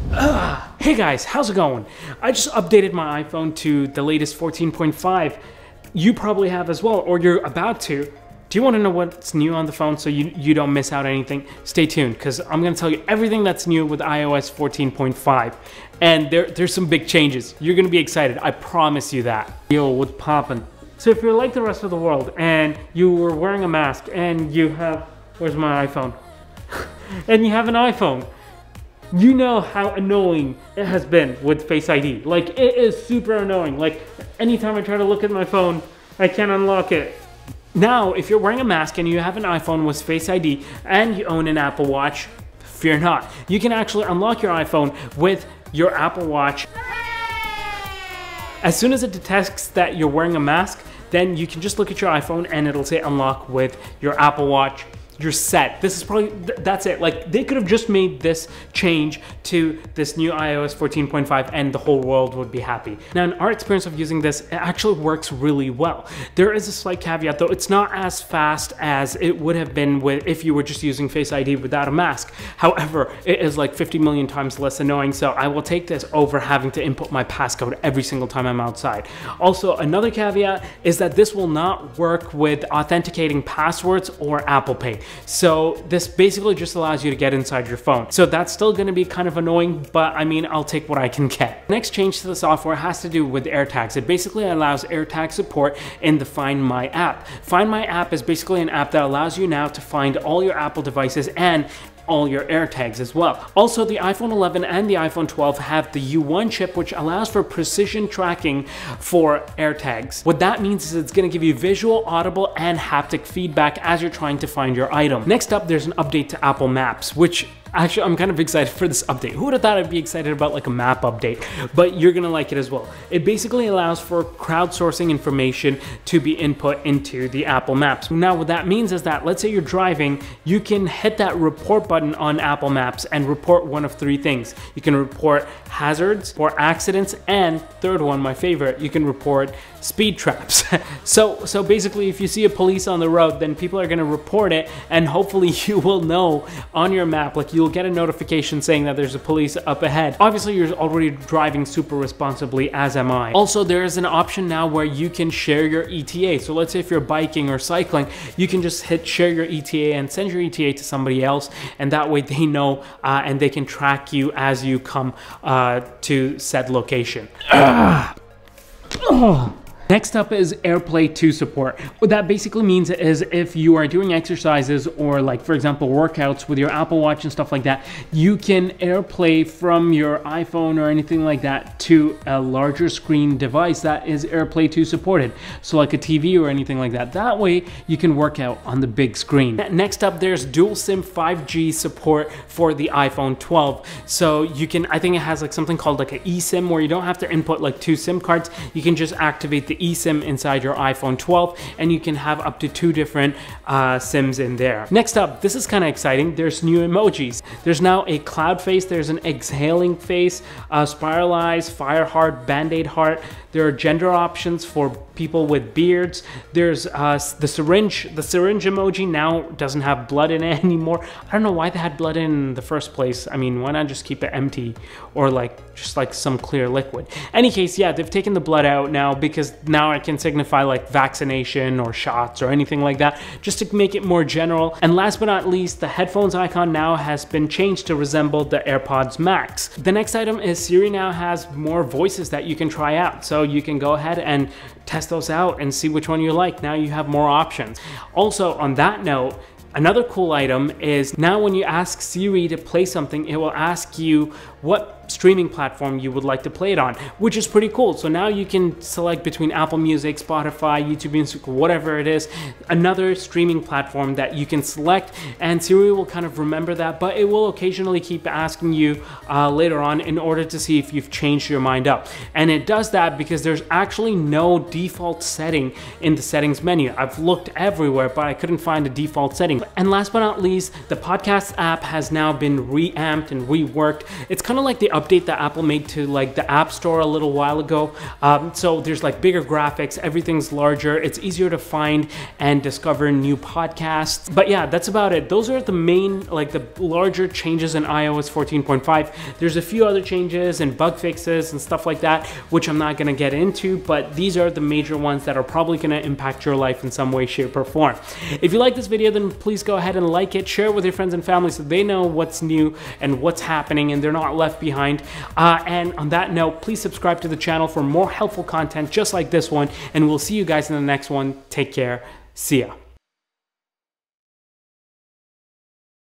Hey guys, how's it going? I just updated my iPhone to the latest 14.5. You probably have as well, or you're about to. Do you want to know what's new on the phone so you don't miss out on anything? Stay tuned, because I'm going to tell you everything that's new with iOS 14.5. And there's some big changes. You're going to be excited, I promise you that. Yo, what's poppin'? So if you're like the rest of the world and you were wearing a mask and you have... Where's my iPhone? And you have an iPhone. You know how annoying it has been with Face ID. Like, it is super annoying. Like, anytime I try to look at my phone, I can't unlock it. Now, if you're wearing a mask and you have an iPhone with Face ID and you own an Apple Watch, fear not. You can actually unlock your iPhone with your Apple Watch. As soon as it detects that you're wearing a mask, then you can just look at your iPhone and it'll say unlock with your Apple Watch. You're set. This is probably, that's it. Like, they could have just made this change to this new iOS 14.5 and the whole world would be happy. Now, in our experience of using this, it actually works really well. There is a slight caveat though. It's not as fast as it would have been if you were just using Face ID without a mask. However, it is like 50 million times less annoying, so I will take this over having to input my passcode every single time I'm outside. Also, another caveat is that this will not work with authenticating passwords or Apple Pay. So this basically just allows you to get inside your phone. So that's still going to be kind of annoying, but I mean, I'll take what I can get. Next change to the software has to do with AirTags. It basically allows AirTag support in the Find My app. Find My app is basically an app that allows you now to find all your Apple devices and all your AirTags as well. Also, the iPhone 11 and the iPhone 12 have the U1 chip, which allows for precision tracking for AirTags. What that means is it's going to give you visual, audible, and haptic feedback as you're trying to find your item. Next up, there's an update to Apple Maps, which actually, I'm kind of excited for this update. Who would have thought I'd be excited about like a map update? But you're gonna like it as well. It basically allows for crowdsourcing information to be input into the Apple Maps. Now, what that means is that, let's say you're driving, you can hit that report button on Apple Maps and report one of three things. You can report hazards or accidents, and third one, my favorite, you can report speed traps. So basically, if you see a police on the road, then people are gonna report it, and hopefully you will know on your map, like you'll get a notification saying that there's a police up ahead. Obviously, you're already driving super responsibly, as am I. Also, there is an option now where you can share your ETA. So let's say if you're biking or cycling, you can just hit share your ETA and send your ETA to somebody else, and that way they know and they can track you as you come to said location. Next up is AirPlay 2 support. What that basically means is if you are doing exercises or, like, for example, workouts with your Apple Watch and stuff like that, you can AirPlay from your iPhone or anything like that to a larger screen device that is AirPlay 2 supported. So like a TV or anything like that. That way you can work out on the big screen. Next up, there's dual SIM 5G support for the iPhone 12. So you can, I think it has like something called like an eSIM where you don't have to input like 2 SIM cards. You can just activate the eSIM inside your iPhone 12 and you can have up to 2 different SIMs in there. Next up, this is kind of exciting. There's new emojis. There's now a cloud face, there's an exhaling face, spiral eyes, fire heart, band-aid heart. There are gender options for people with beards. There's the syringe emoji now doesn't have blood in it anymore. I don't know why they had blood in the first place. I mean, why not just keep it empty or like just like some clear liquid? Any case, yeah, they've taken the blood out now because now it can signify like vaccination or shots or anything like that, just to make it more general. And last but not least, the headphones icon now has been changed to resemble the AirPods Max. The next item is Siri now has more voices that you can try out. So you can go ahead and test those out and see which one you like. Now you have more options. Also, on that note, another cool item is now when you ask Siri to play something, it will ask you what streaming platform you would like to play it on, which is pretty cool. So now you can select between Apple Music, Spotify, YouTube Music, whatever it is, another streaming platform that you can select, and Siri will kind of remember that, but it will occasionally keep asking you later on in order to see if you've changed your mind up. And it does that because there's actually no default setting in the settings menu. I've looked everywhere, but I couldn't find a default setting. And last but not least, the podcast app has now been reamped and reworked. It's kind of like the update that Apple made to like the App Store a little while ago. So there's like bigger graphics, everything's larger, it's easier to find and discover new podcasts. But yeah, that's about it. Those are the main, like the larger changes in iOS 14.5. There's a few other changes and bug fixes and stuff like that, which I'm not gonna get into, but these are the major ones that are probably gonna impact your life in some way, shape, or form. If you like this video, then please go ahead and like it, share it with your friends and family so they know what's new and what's happening and they're not left behind. And on that note, please subscribe to the channel for more helpful content just like this one, and we'll see you guys in the next one. Take care. See ya.